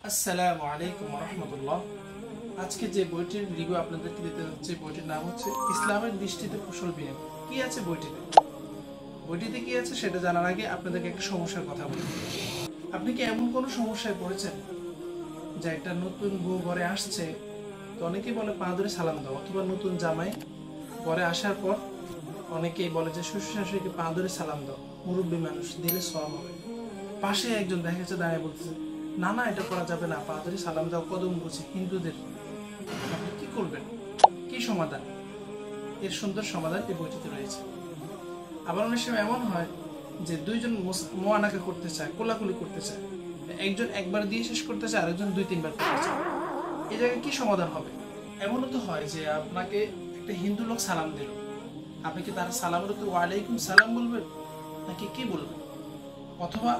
আসসালামু আলাইকুম রহমতুল্লাহ। আজকে যে বইটির রিভিউ আপনাদেরকে দিতে যাচ্ছি, বইটির নাম হচ্ছে ইসলামের দৃষ্টিতে কুশল বিনিময়। কি আছে বইটিতে কি আছে সেটা জানার আগে আপনাদেরকে একটা সমস্যার কথা বলি। আপনি কি এমন কোনো সমস্যায় পড়েছেন যে একটা নতুন বউ ঘরে আসছে, তো অনেকেই বলে পা ধরে সালাম দাও, অথবা নতুন জামাই ঘরে আসার পর অনেকেই বলে যে শ্বশুর শাশুড়িকে পা ধরে সালাম দাও, মুরব্বী মানুষ দিলে সওয়াব হবে। পাশে একজন দেখা যাচ্ছে দাঁড়িয়ে বলতেছে, না না এটা করা যাবে না, পা ধরে সালাম দাও কদম বুঝে হিন্দুদের। আপনি কি করবেন? কি সমাধান? এর সুন্দর সমাধান এই বইটিতে রয়েছে। আবার অনেক সময় এমন হয় যে দুইজন মোয়ানাকা করতে চায়, কোলাকুলি করতে চায়, একজন একবার দিয়ে শেষ করতে চায়, আরেকজন দুই তিনবার করতে চায়। এই জায়গায় কি সমাধান হবে? এমনও তো হয় যে আপনাকে একটা হিন্দু লোক সালাম দিল, আপনি কি তার সালামের উত্তর ওয়ালাইকুম সালাম বলবেন নাকি কি বলবেন? অথবা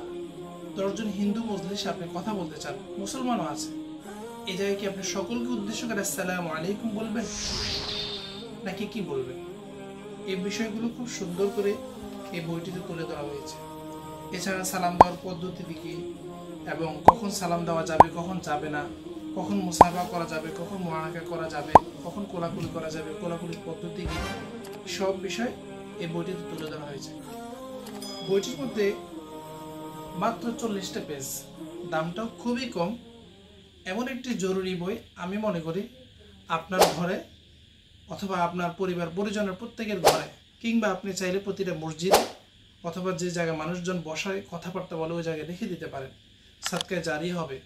10 জন হিন্দু মজলিসে আপনি কথা বলতে চান, মুসলমানও আছে, এই জায়গায় কি আপনি সকলকে উদ্দেশ্য করে আসসালামু আলাইকুম বলবেন নাকি কি বলবেন? এই বিষয়গুলো খুব সুন্দর করে এই বইটিতে তুলে ধরা হয়েছে। এছাড়া সালাম দেওয়ার পদ্ধতি কি, এবং কখন সালাম দেওয়া যাবে কখন যাবে না, কখন মুসাফা করা যাবে, কখন মুআনাকা করা যাবে, কখন কোলাকুলি করা যাবে, কোলাকুলির পদ্ধতি কি, সব বিষয় এই বইটিতে তুলে ধরা হয়েছে। বইটির মধ্যে মাত্র 40টা পেজ, দামটাও খুবই কম। এমন একটি জরুরি বই, আমি মনে করি আপনার ঘরে অথবা আপনার পরিবার পরিজনের প্রত্যেকের ঘরে, কিংবা আপনি চাইলে প্রতিটা মসজিদে অথবা যে জায়গায় মানুষজন বসায় কথাবার্তা বলে ওই জায়গায় রেখে দিতে পারেন, সাদকায়ে জারি হবে।